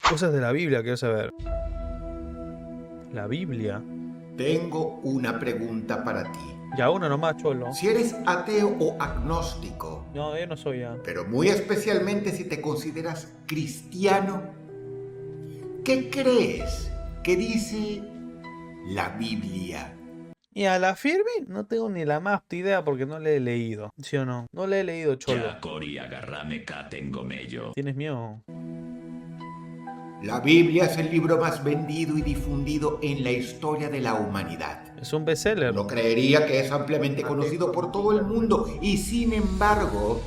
Cosas de la Biblia, quiero saber. La Biblia. Tengo una pregunta para ti. Ya uno nomás, cholo. Si eres ateo o agnóstico, No, yo no soy ya. pero muy especialmente si te consideras cristiano, ¿qué crees que dice la Biblia? Y a la firme no tengo ni la más idea porque no le he leído. ¿Sí o no? No le he leído, cholo. Ya, Cori, agárrame cá, tengo mello. ¿Tienes miedo? La Biblia es el libro más vendido y difundido en la historia de la humanidad. Es un bestseller. Uno creería que es ampliamente conocido por todo el mundo y sin embargo,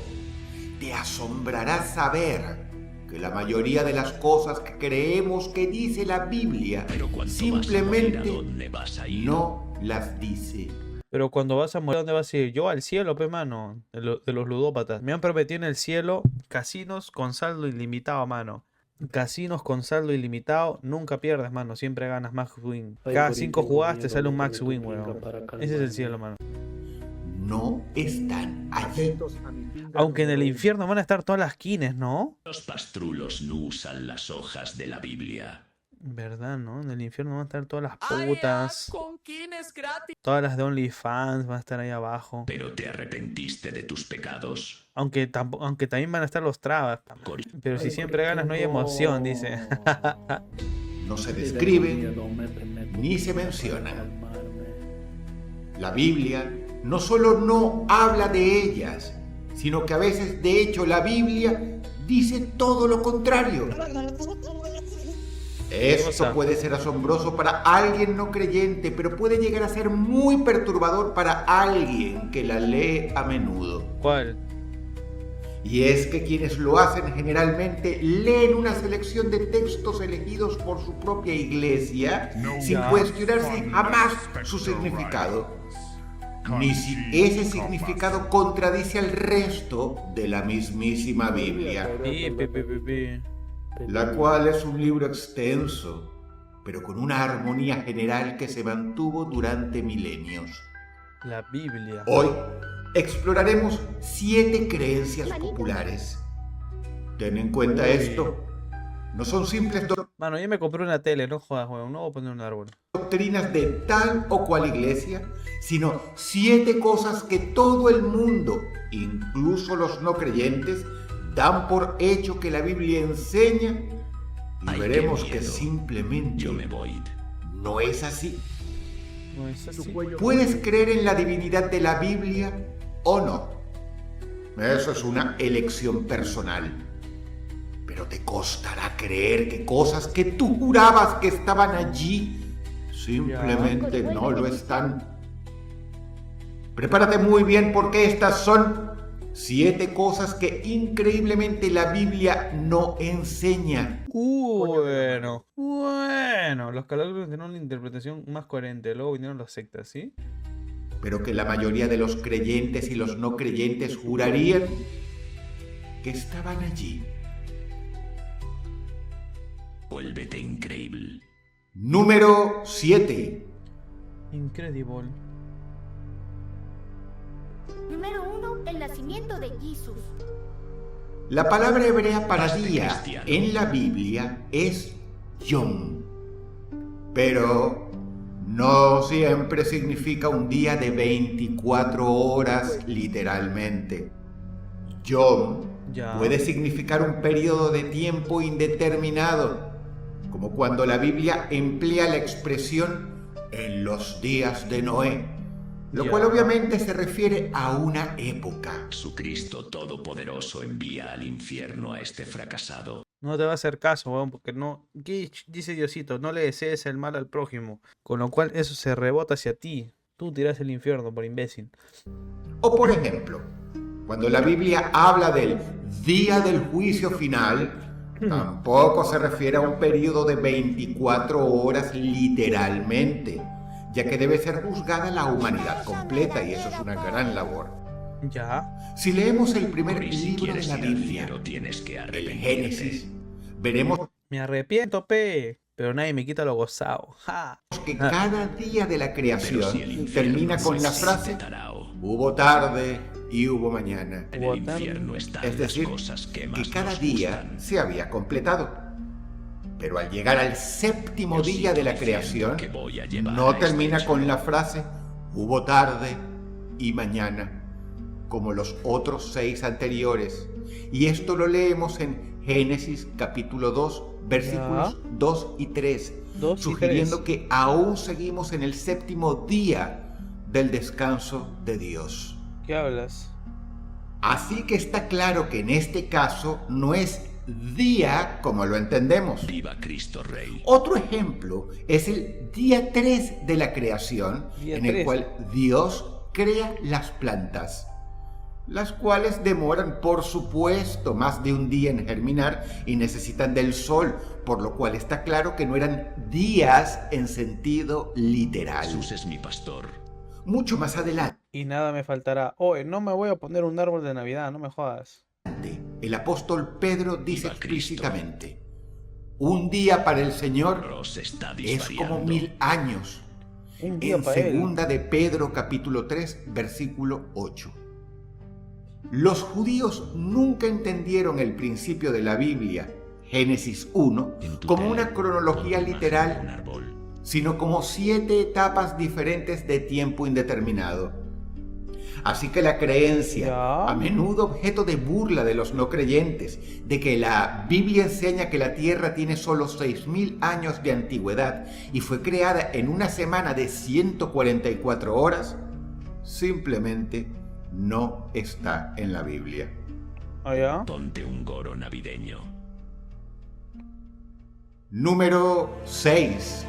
te asombrará saber que la mayoría de las cosas que creemos que dice la Biblia Pero cuando simplemente vas a morir, ¿a dónde vas a ir? no las dice. Pero cuando vas a morir, ¿dónde vas a ir? Yo al cielo, pe mano. De los ludópatas. Me han prometido en el cielo casinos con saldo ilimitado, mano. Casinos con saldo ilimitado, nunca pierdes, mano. Siempre ganas Max Win. Cada 5 jugadas te sale un Max Win, weón. Ese es el cielo, mano. No están allí. Aunque en el infierno van a estar todas las kines, ¿no? Los pastrulos no usan las hojas de la Biblia. ¿Verdad, no? En el infierno van a estar todas las putas. Todas las de OnlyFans van a estar ahí abajo. Pero te arrepentiste de tus pecados. Aunque también van a estar los trabas. Cori, Pero si siempre ganas no hay emoción, dice. No se describe ni se menciona. La Biblia no solo no habla de ellas, sino que a veces, de hecho, la Biblia dice todo lo contrario. Esto puede ser asombroso para alguien no creyente, pero puede llegar a ser muy perturbador para alguien que la lee a menudo. ¿Cuál? Y es que quienes lo hacen generalmente leen una selección de textos elegidos por su propia iglesia sin cuestionarse jamás su significado, ni si ese significado contradice al resto de la mismísima Biblia, la cual es un libro extenso, pero con una armonía general que se mantuvo durante milenios. La Biblia. Hoy exploraremos 7 creencias populares. Ten en cuenta esto, no son simples Mano, yo me compré una tele, no jodas, weón, no voy a poner un árbol. doctrinas de tal o cual iglesia, sino 7 cosas que todo el mundo, incluso los no creyentes, dan por hecho que la Biblia enseña, y Ay, veremos qué que miedo. simplemente yo me voy. no es así. No es así. ¿Puedes creer en la divinidad de la Biblia o no? Eso es una elección personal. Pero te costará creer que cosas que tú jurabas que estaban allí simplemente no lo están. Prepárate muy bien porque estas son 7 cosas que increíblemente la Biblia no enseña. Bueno. Los católicos tenían una interpretación más coherente. Luego vinieron las sectas, ¿sí? Pero que la mayoría de los creyentes y los no creyentes jurarían que estaban allí. Vuélvete increíble. Número 7. Incredible. Número 1, el nacimiento de Jesús. La palabra hebrea para día en la Biblia es yom, pero no siempre significa un día de 24 horas literalmente. Yom Ya. puede significar un periodo de tiempo indeterminado, como cuando la Biblia emplea la expresión en los días de Noé, lo cual obviamente se refiere a una época. Su Cristo Todopoderoso envía al infierno a este fracasado. No te va a hacer caso, weón, porque no... ¿Qué dice Diosito? No le desees el mal al prójimo. Con lo cual eso se rebota hacia ti. Tú tiras el infierno por imbécil. O por ejemplo, cuando la Biblia habla del día del juicio final, tampoco se refiere a un periodo de 24 horas literalmente, ya que debe ser juzgada la humanidad completa y eso es una gran labor. Ya. Si leemos el primer Cori, si libro de quieres la ir al Biblia, cielo, tienes que el arrepentirte. Génesis, veremos Me arrepiento, pe. Pero nadie me quita lo gozado. ¡Ja! que cada día de la Pero si el creación infierno termina con la es frase este tarao, hubo tarde y hubo mañana. en el infierno están Es decir, las cosas que más que cada nos día gustan. se había completado. Pero al llegar al séptimo Yo día sigo de la diciendo creación, que voy a llevar no a este termina hecho. con la frase hubo tarde y mañana, como los otros 6 anteriores. Y esto lo leemos en Génesis capítulo 2, versículos 2 y 3, 2 y sugiriendo 3. que aún seguimos en el séptimo día del descanso de Dios. ¿Qué hablas? Así que está claro que en este caso no es día como lo entendemos. Viva Cristo Rey. Otro ejemplo es el día 3 de la creación, Día en el 3. cual Dios crea las plantas, las cuales demoran, por supuesto, más de un día en germinar y necesitan del sol, por lo cual está claro que no eran días en sentido literal. Jesús es mi pastor. Mucho más adelante, Y nada me faltará. Oye, no me voy a poner un árbol de Navidad, no me jodas. el apóstol Pedro dice Viva Cristo. explícitamente: un día para el Señor Ross está es como disvariando. 1000 años. Un día En para él. segunda de Pedro capítulo 3 versículo 8. Los judíos nunca entendieron el principio de la Biblia, Génesis 1, En tu como tele, una cronología pon imagen de un literal, árbol. sino como 7 etapas diferentes de tiempo indeterminado. Así que la creencia, Ya. a menudo objeto de burla de los no creyentes, de que la Biblia enseña que la Tierra tiene solo 6000 años de antigüedad y fue creada en una semana de 144 horas, simplemente no está en la Biblia. ¿Allá? Ponte un goro navideño. Número 6.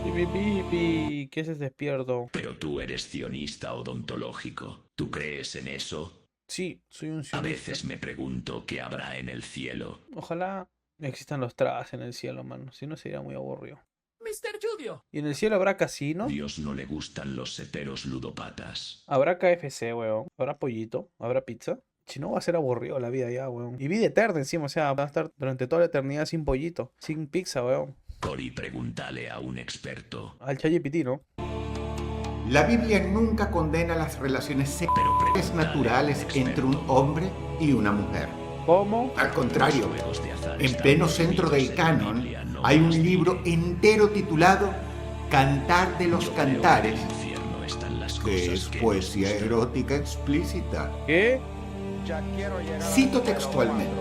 Pipi, ¿qué es despierto? Pero tú eres sionista odontológico. ¿Tú crees en eso? Sí, soy un A sionista. veces me pregunto qué habrá en el cielo. Ojalá existan los tras en el cielo, mano. Si no sería muy aburrido. Mr. Judio. ¿Y en el cielo habrá casino? Dios no le gustan los seteros ludopatas. ¿Habrá KFC, weón? ¿Habrá pollito? ¿Habrá pizza? Si no, va a ser aburrido la vida ya, weón. Y vida eterna encima, o sea, va a estar durante toda la eternidad sin pollito, sin pizza, weón. Cory, pregúntale a un experto. Al ChatGPT, ¿no? La Biblia nunca condena las relaciones Pero sexuales pregúntale naturales a un experto. entre un hombre y una mujer. ¿Cómo? Al contrario, Los juegos de azar en están pleno centro del prohibidos en la canon Biblia, no hay un más libro diré. entero titulado Cantar de los Yo creo que en Cantares, el infierno están las que cosas es que poesía nos gustan. erótica explícita. ¿Qué? Cito textualmente: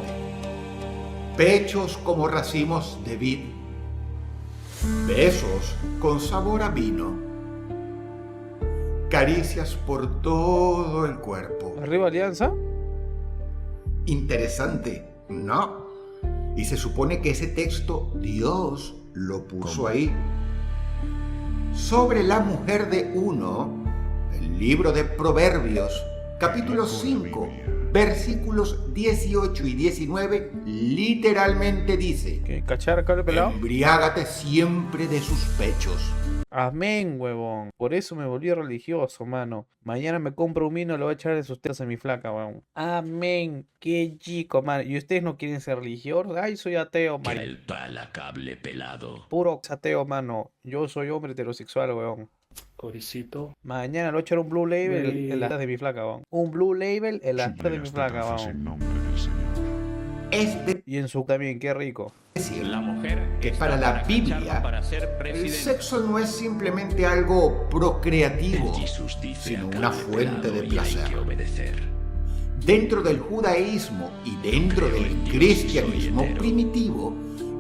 pechos como racimos de vid, besos con sabor a vino, caricias por todo el cuerpo. ¿Arriba Alianza? Interesante, ¿no? Y se supone que ese texto Dios lo puso ahí. Sobre la mujer de uno, el libro de Proverbios, capítulo 5, versículos 18 y 19, literalmente dice: ¿Qué? ¿Cachar cable pelado? embriágate siempre de sus pechos. Amén, huevón. Por eso me volví religioso, mano. Mañana me compro un vino y lo voy a echar de sus tetas a mi flaca, huevón. Amén. Qué chico, mano. ¿Y ustedes no quieren ser religiosos? Ay, soy ateo, Que mano. el pala cable pelado. Puro ateo, mano. Yo soy hombre heterosexual, weón. Coricito. Mañana le voy a echar un blue label Sí. en la de mi flaca, weón. Un blue label en la de mi flaca, weón. Es de Y en su también, qué rico. decir La mujer que está para la cacharla Biblia, para ser el presidente. sexo no es simplemente algo procreativo, Jesús dice sino a una cable fuente de pelado y hay placer. que obedecer. Dentro del judaísmo y dentro Creo del en Dios y cristianismo soy hetero. primitivo,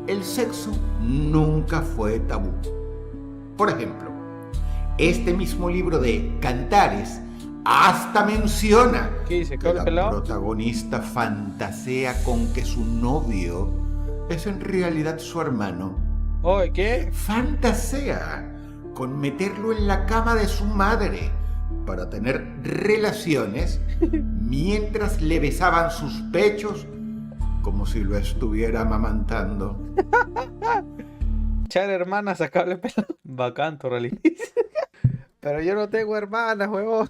el sexo nunca fue tabú. Por ejemplo, este mismo libro de Cantares hasta menciona ¿Qué dice? que ¿Cable la pelado? protagonista fantasea con que su novio es en realidad su hermano. Oye, ¿qué? Fantasea con meterlo en la cama de su madre para tener relaciones mientras le besaban sus pechos como si lo estuviera amamantando. Echar hermanas a cable pelado. Bacán tu religión. Pero yo no tengo hermanas, huevón.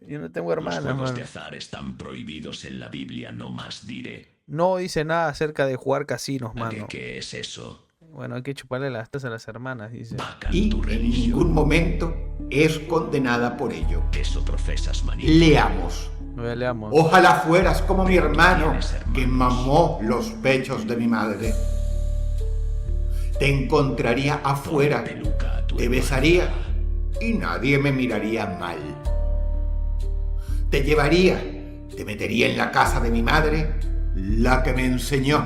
Yo no tengo Los hermanas, juegos mano. de azar están prohibidos en la Biblia, no más diré. No dice nada acerca de jugar casinos, mano. ¿Qué es eso? Bueno, hay que chuparle las tetas a las hermanas, dice. Vacan Y tu en religión. ningún momento es condenada por ello. Eso profesas, manito. Leamos. Leamos. Ojalá fueras como mi hermano tienes hermanos. que mamó los pechos de mi madre. Te encontraría afuera, peluca a tu te hermana. besaría y nadie me miraría mal. Te llevaría, te metería en la casa de mi madre, la que me enseñó.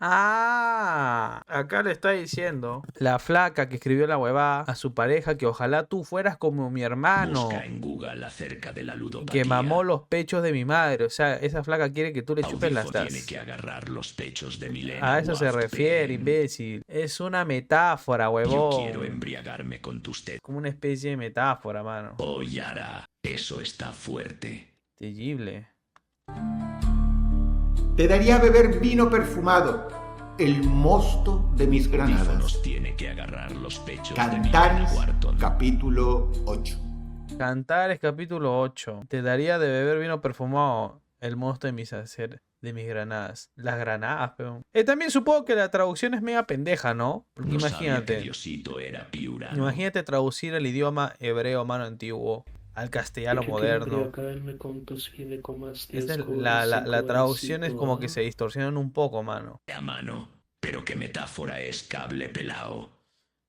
Ah, acá le está diciendo la flaca que escribió la huevada a su pareja que ojalá tú fueras como mi hermano, Busca en Google acerca de la ludopatía. que mamó los pechos de mi madre. O sea, esa flaca quiere que tú le chupes las Audifo tas. tiene que agarrar los pechos de Milena. A eso se Waft refiere, PM. imbécil. Es una metáfora, Yo huevón. quiero embriagarme con tus tetas. Como una especie de metáfora, mano. Oh, Yara, eso está fuerte. Terrible. Te daría a beber vino perfumado, el mosto de mis granadas. Audífonos tiene que agarrar los pechos de Milena Cantares, Wharton. capítulo 8. Cantares capítulo 8. Te daría de beber vino perfumado el mosto de mis granadas. Las granadas, peón. También supongo que la traducción es mega pendeja, ¿no? Porque No sabía que imagínate. Diosito era piurano. Imagínate traducir el idioma hebreo mano antiguo al castellano moderno. Esta es la traducción es como que se distorsionan un poco, mano. A mano, pero qué metáfora es cable pelao.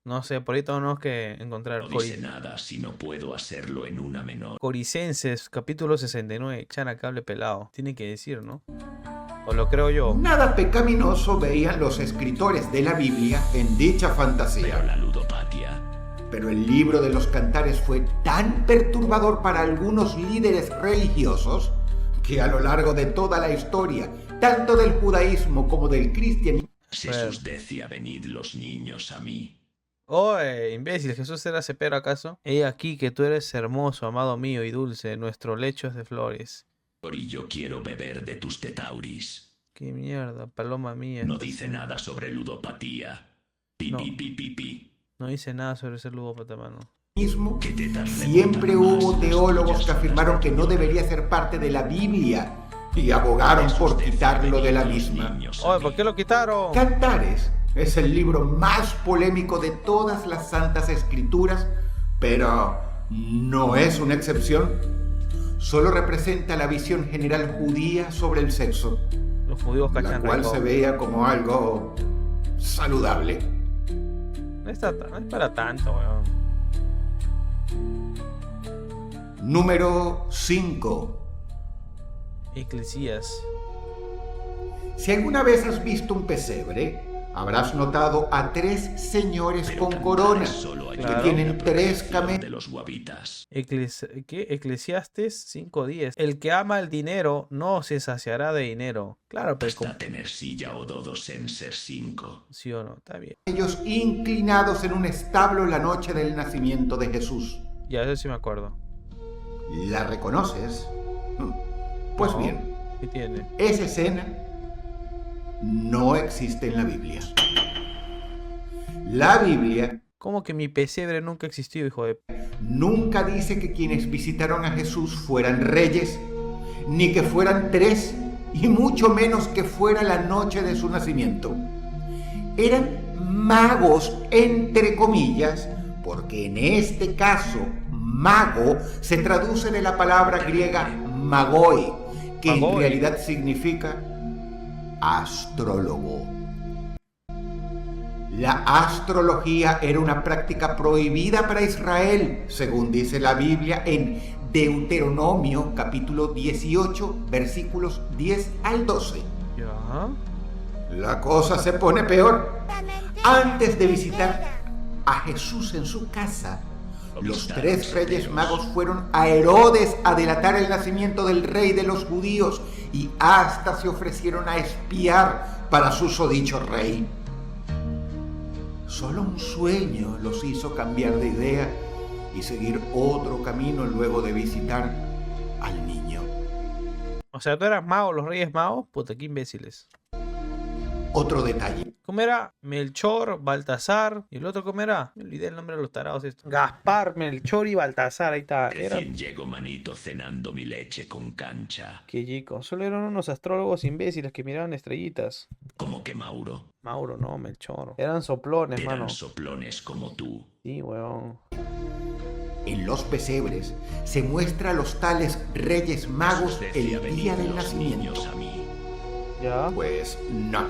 No sé, por ahí tenemos que encontrar. No dice nada si no puedo hacerlo en una menor. Coricenses, capítulo 69. Chana cable pelado. Tiene que decir, ¿no? O lo creo yo. Nada pecaminoso veían los escritores de la Biblia en dicha Pero fantasía. la ludopatía. Pero el libro de los Cantares fue tan perturbador para algunos líderes religiosos que a lo largo de toda la historia, tanto del judaísmo como del cristianismo, Jesús decía, venid los niños a mí. Oye, imbécil, ¿Jesús era cepero acaso? He aquí que tú eres hermoso, amado mío y dulce, nuestro lecho es de flores. Y yo quiero beber de tus tetauris. Qué mierda, paloma mía. No dice nada sobre ludopatía. Pi, No. pi, pi, pi, pi. No dice nada sobre ser ludópata, mano. ¿Qué tetas le siempre montan hubo más? teólogos Las que tuyas afirmaron son que las no de- debería ser parte de la Biblia y abogaron Jesús por decía, quitarlo de la venid los misma. niños a Oye, mí. ¿por qué lo quitaron? Cantares es el libro más polémico de todas las santas escrituras, pero no es una excepción. Solo representa la visión general judía sobre el sexo, Los judíos la cachan cual rico. se veía como algo saludable. No es para tanto, weón. Número 5. Eclesías. Si alguna vez has visto un pesebre, habrás notado a 3 señores Pero con Cantares corona solo hay Claro. que ver tienen la 3 protección camellos. de los guabitas. ¿Qué? Eclesiastes 5:10. El que ama el dinero no se saciará de dinero. Claro, pero Hasta tener silla o dodos en ser 5. sí o no, está bien. Ellos inclinados en un establo la noche del nacimiento de Jesús. Ya, eso sí me acuerdo. ¿La reconoces? Pues No. bien, ¿Qué tiene? esa escena no existe en la Biblia. La Biblia ¿Cómo que mi pesebre nunca existió, hijo de... nunca dice que quienes visitaron a Jesús fueran reyes, ni que fueran 3, y mucho menos que fuera la noche de su nacimiento. Eran magos, entre comillas, porque en este caso, mago se traduce de la palabra griega magoi, que en Magoi. realidad significa astrólogo. La astrología era una práctica prohibida para Israel, según dice la Biblia en Deuteronomio capítulo 18, versículos 10 al 12. Ya. La cosa se pone peor. Antes de visitar a Jesús en su casa, los 3 reyes magos fueron a Herodes a delatar el nacimiento del rey de los judíos y hasta se ofrecieron a espiar para susodicho rey. Solo un sueño los hizo cambiar de idea y seguir otro camino luego de visitar al niño. O sea, ¿tú eras mago, los reyes magos? Puta, qué imbéciles. Otro detalle. ¿Cómo era? Melchor, Baltasar. ¿Y el otro cómo era? Me olvidé el nombre de los tarados estos. Gaspar, Melchor y Baltasar. Ahí está. Era... Recién llego, manito, cenando mi leche con cancha. Qué chico. Solo eran unos astrólogos imbéciles que miraban estrellitas. Como que Mauro. Mauro, no, Melchor. Eran soplones, Eran mano. soplones como tú. Sí, weón. En los pesebres se muestra a los tales reyes magos Decía, el venid día del los nacimiento. niños a mí. Ya. Pues no.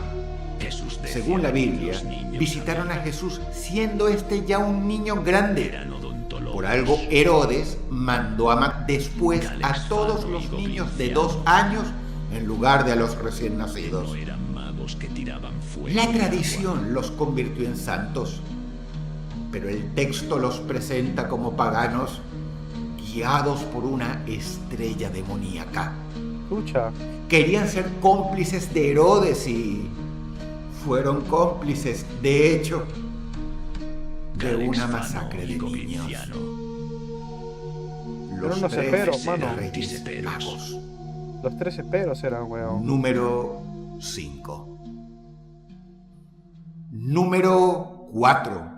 Jesús decía Según la que Biblia, los niños visitaron a Jesús siendo este ya un niño grande. eran odontólogos. Por algo Herodes mandó a matar después a todos los niños de 2 años en lugar de a los recién nacidos. No eran magos que tiraban fuego. La y agua. tradición los convirtió en santos, pero el texto los presenta como paganos guiados por una estrella demoníaca. Escucha. Querían ser cómplices de Herodes y fueron cómplices, de hecho, de Galex una Fano masacre y de niños. Govinciano. Los unos 13 esperos, mano. Reyes Esperos. Magos. Los 3 esperos eran, weón. Número 5. Número 4.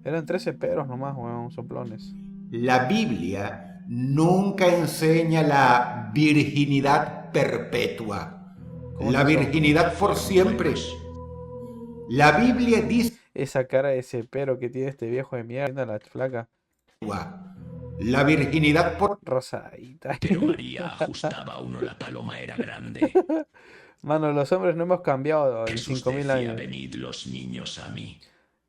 Eran 3 esperos nomás, weón, soplones. La Biblia nunca enseña la virginidad perpetua, ¿Cómo la es eso? virginidad por siempre. La Biblia dice Esa cara de cepero que tiene este viejo de mierda, la flaca. la virginidad por Rosadita. Pero María ajustaba a uno, la paloma era grande. Mano, los hombres no hemos cambiado en Jesús 5.000 decía, años. venid los niños a mí.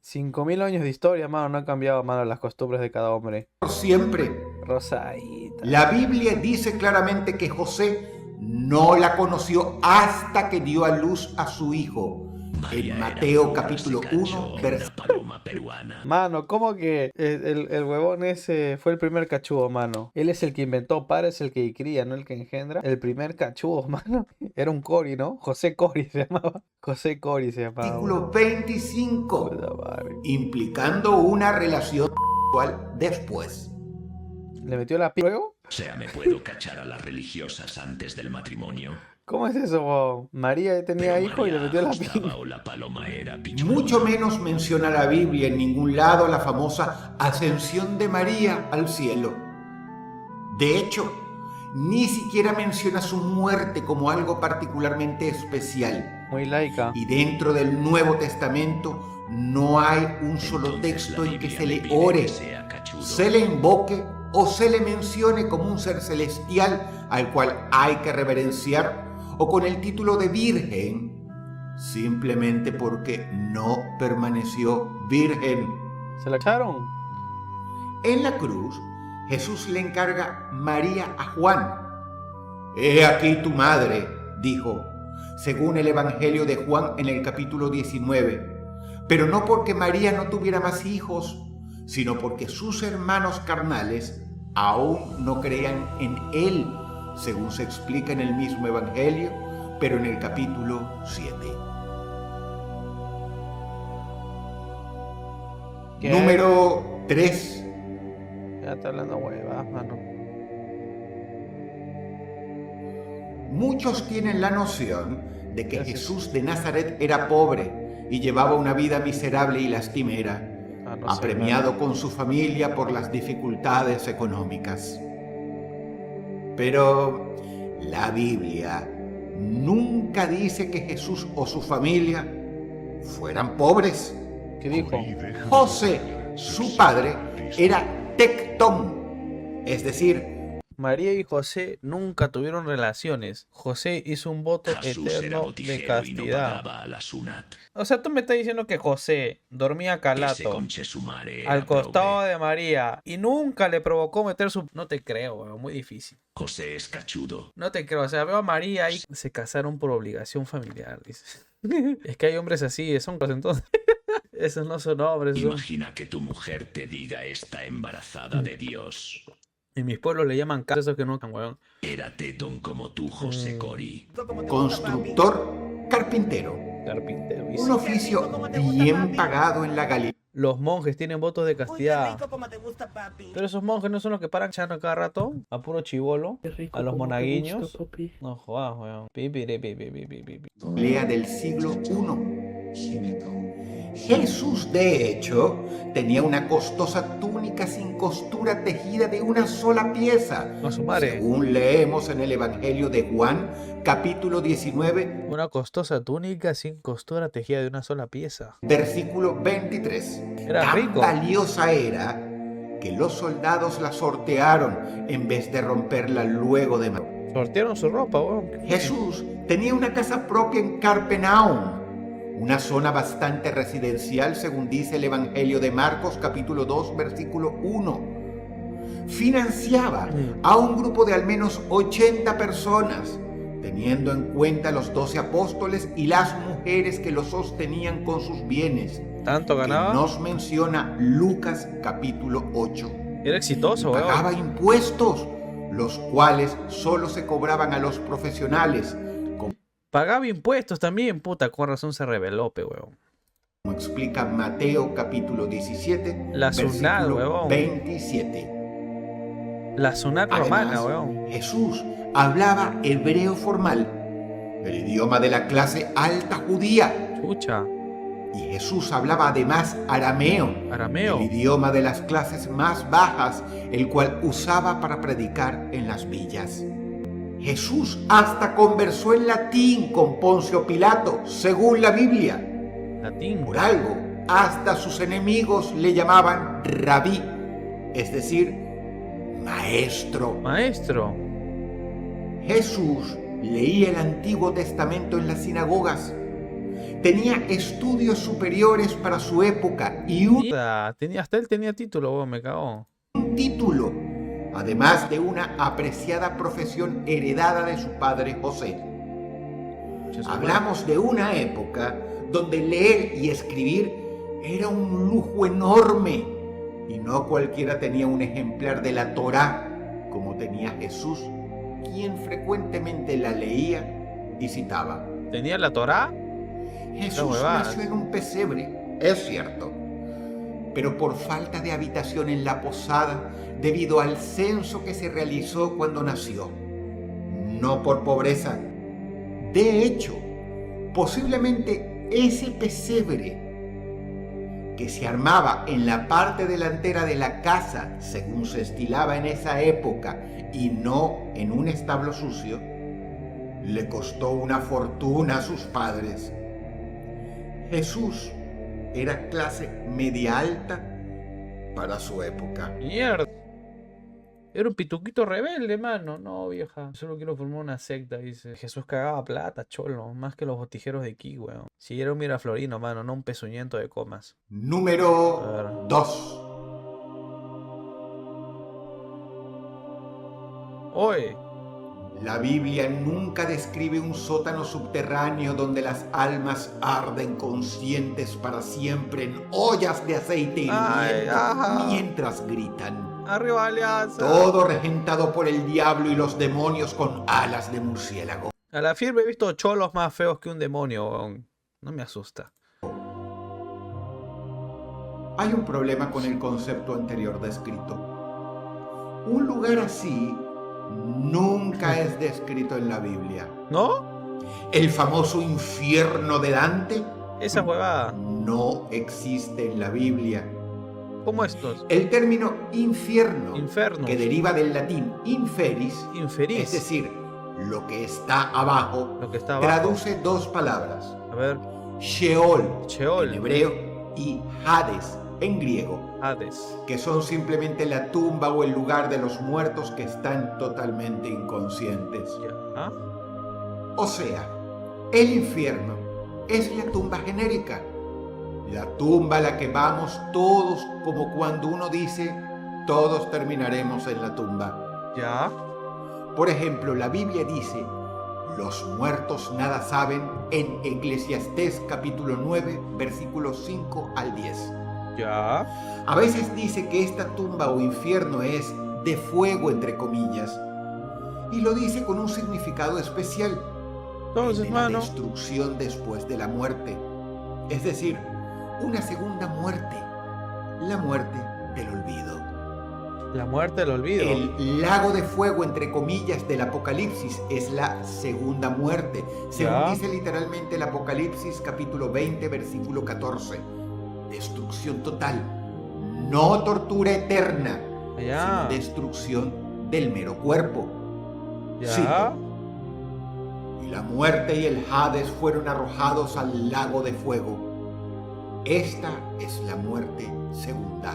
5.000 años de historia, mano, no han cambiado, mano, las costumbres de cada hombre. siempre. Rosadita. La Biblia dice claramente que José no la conoció hasta que dio a luz a su hijo. María En era Mateo fugaz y capítulo cayó 1, en versículo. una paloma peruana. Mano, ¿cómo que el huevón ese fue el primer cachudo, mano? Él es el que inventó, padre es el que cría, no el que engendra. El primer cachudo, mano. Era un Cori, ¿no? José Cori se llamaba. José Cori se llamaba. Versículo 25, Puta madre. implicando una relación sexual después. ¿Le metió la luego? O sea, ¿me puedo cachar a las religiosas antes del matrimonio? ¿Cómo es eso, huevón? María tenía Pero hijo y le María metió la ajustaba o la paloma era pichulona. Mucho menos menciona la Biblia en ningún lado la famosa ascensión de María al cielo. De hecho, ni siquiera menciona su muerte como algo particularmente especial. Muy laica. Y dentro del Nuevo Testamento no hay un solo Entonces, texto la en que Biblia se me le pide ore, que sea cachudo. se le invoque o se le mencione como un ser celestial al cual hay que reverenciar, o con el título de virgen, simplemente porque no permaneció virgen. ¿Se la echaron? En la cruz, Jesús le encarga María a Juan. He aquí tu madre, dijo, según el Evangelio de Juan en el capítulo 19, pero no porque María no tuviera más hijos, sino porque sus hermanos carnales aún no creían en él, según se explica en el mismo Evangelio, pero en el capítulo 7. ¿Qué? Número 3. Ya está hablando huevas, mano. Muchos tienen la noción de que Gracias. Jesús de Nazaret era pobre y llevaba una vida miserable y lastimera, Ah, no sé, apremiado con su familia por las dificultades económicas. Pero la Biblia nunca dice que Jesús o su familia fueran pobres. ¿Qué dijo? José, su padre, era tectón, es decir, María y José nunca tuvieron relaciones. José hizo un voto Jesús era eterno de botijero y no castidad. pagaba a la sunat. O sea, tú me estás diciendo que José dormía Ese calato conchesumare al era costado pobre. de María y nunca le provocó meter su... No te creo, weón, muy difícil. José es cachudo. No te creo, o sea, veo a María y se casaron por obligación familiar, dice. Es que hay hombres así, son pues entonces. Esos no son hombres, son... Imagina que tu mujer te diga está embarazada de Dios. En mis pueblos le llaman casos esos que no, weón. Era tetón como tú, José Cori. constructor, carpintero, Carpintero, dice. un oficio bien pagado en la Galilea. Los monjes tienen votos de castidad. Pero esos monjes no son los que paran chano cada rato, a puro chivolo, Qué rico, a los cómo te monaguillos. gusta, papi. No jodas, weón. Pi, pi, pi, pi, pi, pi, pi, pi. Del siglo I. Jesús, de hecho, tenía una costosa túnica sin costura tejida de una sola pieza, A su madre. según leemos en el Evangelio de Juan, capítulo 19, Una costosa túnica sin costura tejida de una sola pieza. versículo 23. Era Tan rico. valiosa era que los soldados la sortearon en vez de romperla luego de matar. Sortearon su ropa, weón. Jesús tenía una casa propia en Capernaum, una zona bastante residencial según dice el Evangelio de Marcos capítulo 2 versículo 1. Financiaba a un grupo de al menos 80 personas, teniendo en cuenta los 12 apóstoles y las mujeres que lo sostenían con sus bienes. ¿Tanto ganaba? Que nos menciona Lucas capítulo 8. Era exitoso, weón. Pagaba impuestos, los cuales solo se cobraban a los profesionales. Pagaba impuestos también, puta, con razón se rebeló, weón. Como explica Mateo capítulo 17, La Sunat, versículo weón. 27. La Sunat romana, weón. Jesús hablaba hebreo formal, el idioma de la clase alta judía. Chucha. Y Jesús hablaba además arameo, el idioma de las clases más bajas, el cual usaba para predicar en las villas. Jesús hasta conversó en latín con Poncio Pilato, según la Biblia. Latín. Por algo, hasta sus enemigos le llamaban rabí, es decir, maestro. Maestro. Jesús leía el Antiguo Testamento en las sinagogas. Tenía estudios superiores para su época y Hasta él tenía título, weón, me cagó. un título, además de una apreciada profesión heredada de su padre José. Hablamos de una época donde leer y escribir era un lujo enorme y no cualquiera tenía un ejemplar de la Torá como tenía Jesús, quien frecuentemente la leía y citaba. ¿Tenía la Torá? Jesús nació en un pesebre, es cierto, pero por falta de habitación en la posada debido al censo que se realizó cuando nació, no por pobreza. De hecho, posiblemente ese pesebre que se armaba en la parte delantera de la casa, según se estilaba en esa época, y no en un establo sucio, le costó una fortuna a sus padres. Jesús era clase media alta para su época. Mierda. Era un pituquito rebelde, mano. No, vieja. Solo quiero formar una secta, dice. Jesús cagaba plata, cholo. Más que los botijeros de aquí, weón. Si era un miraflorino, mano, no un pezuñento de comas. Número 2. Oye. La Biblia nunca describe un sótano subterráneo donde las almas arden conscientes para siempre en ollas de aceite hirviendo mientras gritan. Arriba Alianza. Todo regentado por el diablo y los demonios con alas de murciélago. A la firme he visto cholos más feos que un demonio, weón. No me asusta. Hay un problema con el concepto anterior descrito. Un lugar así nunca es descrito en la Biblia. ¿No? El famoso infierno de Dante. Esa huevada no existe en la Biblia. ¿Cómo estos? El término infierno, Infernos, que deriva del latín inferis, es decir, lo que está abajo, traduce dos palabras. A ver. Sheol, Sheol en hebreo, y Hades en griego, Hades, que son simplemente la tumba o el lugar de los muertos que están totalmente inconscientes. ¿Ah? O sea, el infierno es la tumba genérica, la tumba a la que vamos todos, como cuando uno dice, todos terminaremos en la tumba. ¿Ya? Por ejemplo, la Biblia dice, los muertos nada saben, en Eclesiastés capítulo 9, versículos 5 al 10. ¿Ya? A veces dice que esta tumba o infierno es de fuego, entre comillas, y lo dice con un significado especial. Entonces, de la destrucción después de la muerte, es decir, una segunda muerte, la muerte del olvido. La muerte del olvido. El lago de fuego, entre comillas, del Apocalipsis es la segunda muerte, según dice literalmente el Apocalipsis capítulo 20, versículo 14. Destrucción total, no tortura eterna, sino destrucción del mero cuerpo. ¿Ya? Y la muerte y el Hades fueron arrojados al lago de fuego. Esta es la muerte segunda.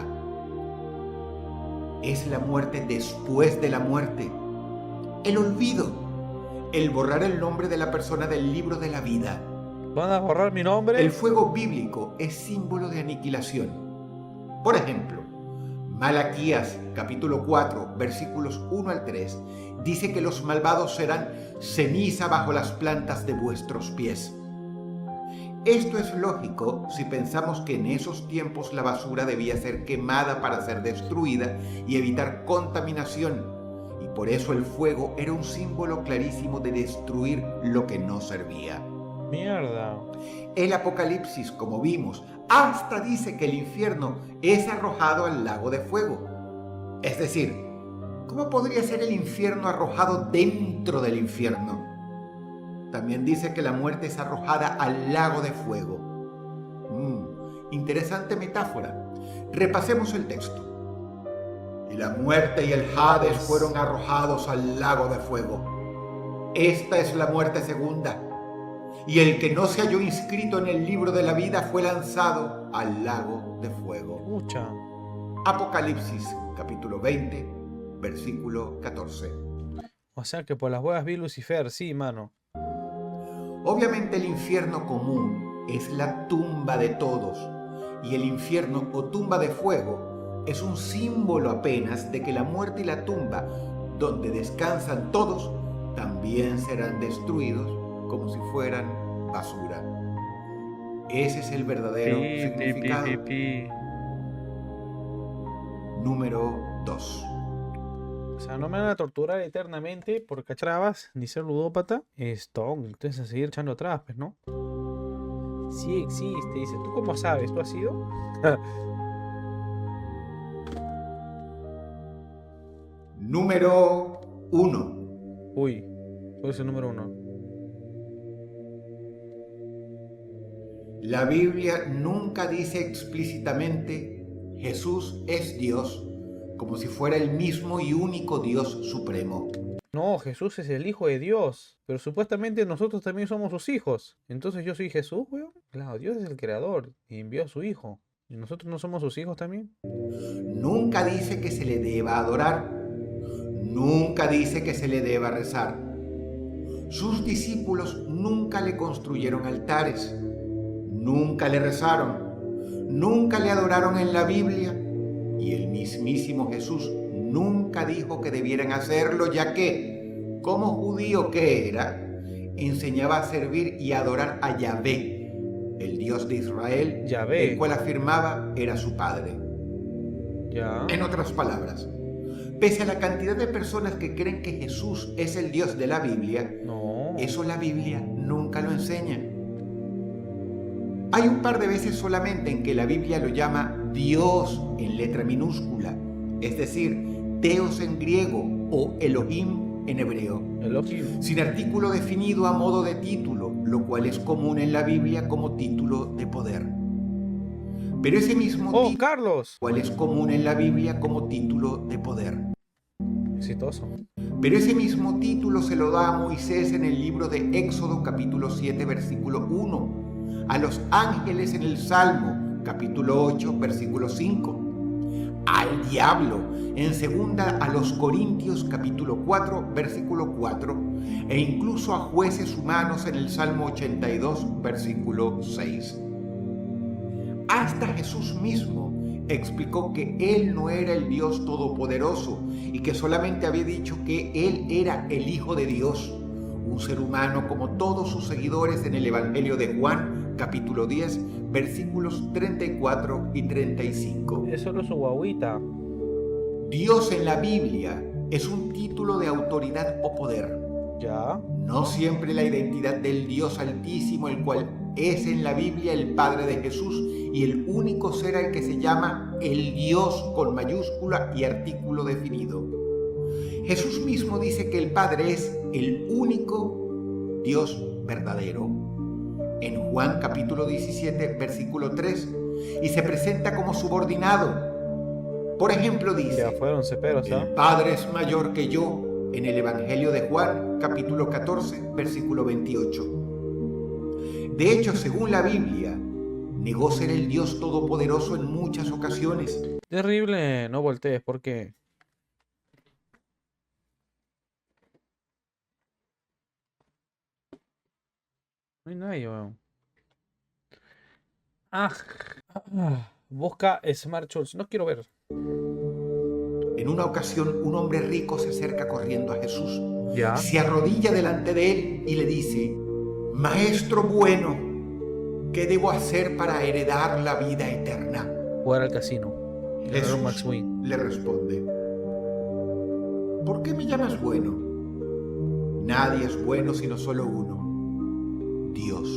Es la muerte después de la muerte. El olvido, el borrar el nombre de la persona del libro de la vida. ¿Van a borrar mi nombre? El fuego bíblico es símbolo de aniquilación. Por ejemplo, Malaquías capítulo 4, versículos 1 al 3, dice que los malvados serán ceniza bajo las plantas de vuestros pies. Esto es lógico si pensamos que en esos tiempos la basura debía ser quemada para ser destruida y evitar contaminación, y por eso el fuego era un símbolo clarísimo de destruir lo que no servía. Mierda. El Apocalipsis, como vimos, hasta dice que el infierno es arrojado al lago de fuego. Es decir, ¿cómo podría ser el infierno arrojado dentro del infierno? También dice que la muerte es arrojada al lago de fuego. Interesante metáfora. Repasemos el texto. Y la muerte y el Hades fueron arrojados al lago de fuego. Esta es la muerte segunda. Y el que no se halló inscrito en el libro de la vida fue lanzado al lago de fuego. Mucha. Apocalipsis, capítulo 20, versículo 14. O sea que por las huevas vi Lucifer, sí, mano. Obviamente el infierno común es la tumba de todos, y el infierno o tumba de fuego es un símbolo apenas de que la muerte y la tumba, donde descansan todos, también serán destruidos como si fueran basura. Ese es el verdadero significado. Número 2. O sea, no me van a torturar eternamente por cacharabas ni ser ludópata. Entonces a seguir echando atrás, pues, ¿no? Sí existe, dice. ¿Tú cómo sabes? ¿Tú has sido? Número 1. Uy, ¿cuál es el número 1? La Biblia nunca dice explícitamente Jesús es Dios, como si fuera el mismo y único Dios supremo. No, Jesús es el Hijo de Dios. Pero supuestamente nosotros también somos sus hijos. Entonces yo soy Jesús, weón. Claro, Dios es el creador y envió a su Hijo. ¿Y nosotros no somos sus hijos también? Nunca dice que se le deba adorar. Nunca dice que se le deba rezar. Sus discípulos nunca le construyeron altares. Nunca le rezaron. Nunca le adoraron en la Biblia. Y el mismísimo Jesús nunca dijo que debieran hacerlo, ya que, como judío que era, enseñaba a servir y adorar a Yahvé, el Dios de Israel, Yahvé. el cual afirmaba era su padre. Ya. En otras palabras, pese a la cantidad de personas que creen que Jesús es el Dios de la Biblia, No. eso la Biblia nunca lo enseña. Hay un par de veces solamente en que la Biblia lo llama Dios en letra minúscula, es decir, Theos en griego o Elohim en hebreo, Elohim. sin artículo definido a modo de título, lo cual es común en la Biblia como título de poder. Pero ese mismo ¡Oh, título, Carlos! cual es común en la Biblia como título de poder. Exitoso. Pero ese mismo título se lo da a Moisés en el libro de Éxodo capítulo 7 versículo 1, a los ángeles en el Salmo capítulo 8 versículo 5, al diablo en segunda a los Corintios capítulo 4 versículo 4 e incluso a jueces humanos en el Salmo 82 versículo 6. Hasta Jesús mismo explicó que Él no era el Dios Todopoderoso y que solamente había dicho que Él era el Hijo de Dios, un ser humano como todos sus seguidores en el Evangelio de Juan, capítulo 10, versículos 34 y 35. Es solo su guaguita. Dios en la Biblia es un título de autoridad o poder. Ya. No siempre la identidad del Dios Altísimo, el cual es en la Biblia el Padre de Jesús y el único ser al que se llama el Dios con mayúscula y artículo definido. Jesús mismo dice que el Padre es el único Dios verdadero. En Juan capítulo 17, versículo 3, y se presenta como subordinado. Por ejemplo, dice, Ya fueron ceperos, ¿ah? el Padre es mayor que yo, en el Evangelio de Juan, capítulo 14, versículo 28. De hecho, según la Biblia, negó ser el Dios Todopoderoso en muchas ocasiones. Terrible, no voltees, ¿por qué? No hay nadie, weón. Busca Smart Tools. No quiero ver. En una ocasión, un hombre rico se acerca corriendo a Jesús. Ya. Se arrodilla delante de él y le dice: Maestro bueno, ¿qué debo hacer para heredar la vida eterna? Jugar al casino. Ganar un Max Jesús Win. le responde: ¿Por qué me llamas bueno? Nadie es bueno sino solo uno: Dios.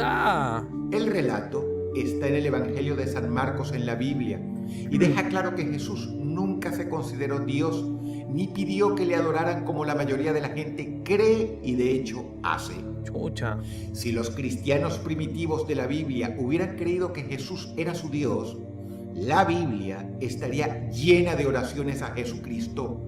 ¡Ah! El relato está en el Evangelio de San Marcos en la Biblia y deja claro que Jesús nunca se consideró Dios ni pidió que le adoraran como la mayoría de la gente cree y de hecho hace. Chucha. Si los cristianos primitivos de la Biblia hubieran creído que Jesús era su Dios, la Biblia estaría llena de oraciones a Jesucristo,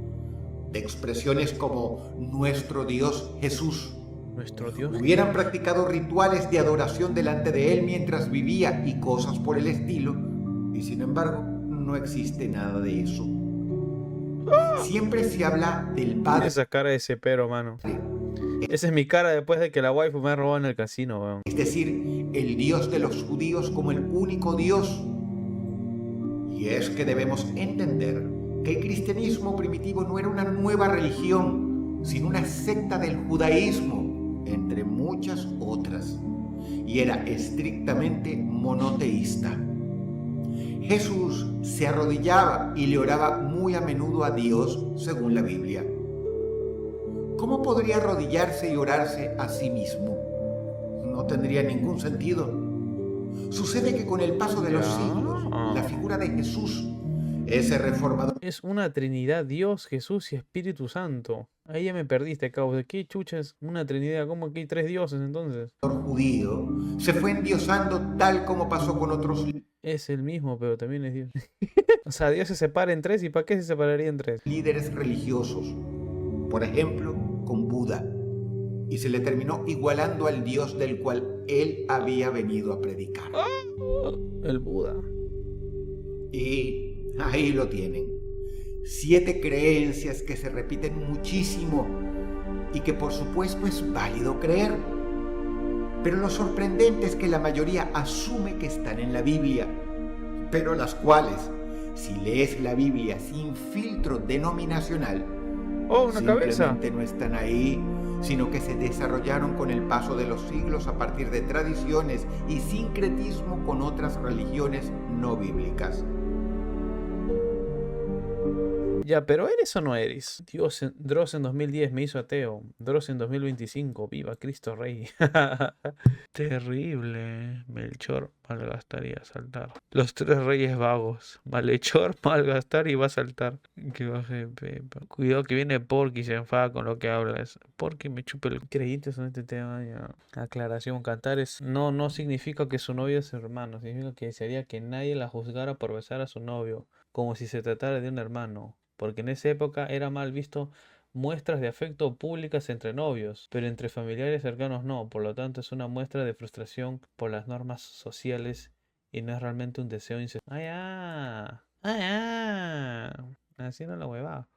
de expresiones como nuestro Dios Jesús. Nuestro Dios. Hubieran practicado rituales de adoración delante de él mientras vivía y cosas por el estilo, y sin embargo no existe nada de eso. Siempre se habla del Padre. Esa cara de cepero, mano. Esa es mi cara después de que la waifu me ha robado en el casino, weón. Es decir, el Dios de los judíos como el único Dios. Y es que debemos entender que el cristianismo primitivo no era una nueva religión, sino una secta del judaísmo, entre muchas otras, y era estrictamente monoteísta. Jesús se arrodillaba y le oraba muy a menudo a Dios, según la Biblia. ¿Cómo podría arrodillarse y orarse a sí mismo? No tendría ningún sentido. Sucede que con el paso de los siglos, la figura de Jesús, ese reformador Es una trinidad, Dios, Jesús y Espíritu Santo. Ahí ya me perdiste, cabo. ¿De qué chuchas? Una trinidad. ¿Cómo que hay tres dioses entonces? judío, se fue endiosando tal como pasó con otros Es el mismo, pero también es Dios. O sea, Dios se separa en tres. ¿Y para qué se separaría en tres? líderes religiosos, por ejemplo, con Buda, y se le terminó igualando al Dios del cual él había venido a predicar. El Buda. Y ahí lo tienen. 7 creencias que se repiten muchísimo y que por supuesto es válido creer. Pero lo sorprendente es que la mayoría asume que están en la Biblia, pero las cuales, si lees la Biblia sin filtro denominacional, ¡Oh, una cabeza! simplemente no están ahí, sino que se desarrollaron con el paso de los siglos a partir de tradiciones y sincretismo con otras religiones no bíblicas. Ya, pero ¿eres o no eres? Dios, Dross en 2010 me hizo ateo. Dross en 2025, viva Cristo Rey. Terrible. Melchor, malgastar y asaltar. Los tres reyes vagos. Malhechor, malgastar y va a saltar. Que baje Pepa. Cuidado que viene Porky y se enfada con lo que hablas. Porky me chupa el... Creyentes en este tema ya. Aclaración, Cantares no significa que su novio es hermano. Significa que desearía que nadie la juzgara por besar a su novio, como si se tratara de un hermano, porque en esa época era mal visto muestras de afecto públicas entre novios, pero entre familiares cercanos no, por lo tanto es una muestra de frustración por las normas sociales y no es realmente un deseo incestuoso. ¡Ah, ya! ¡Ah, ya! Haciendo la huevada.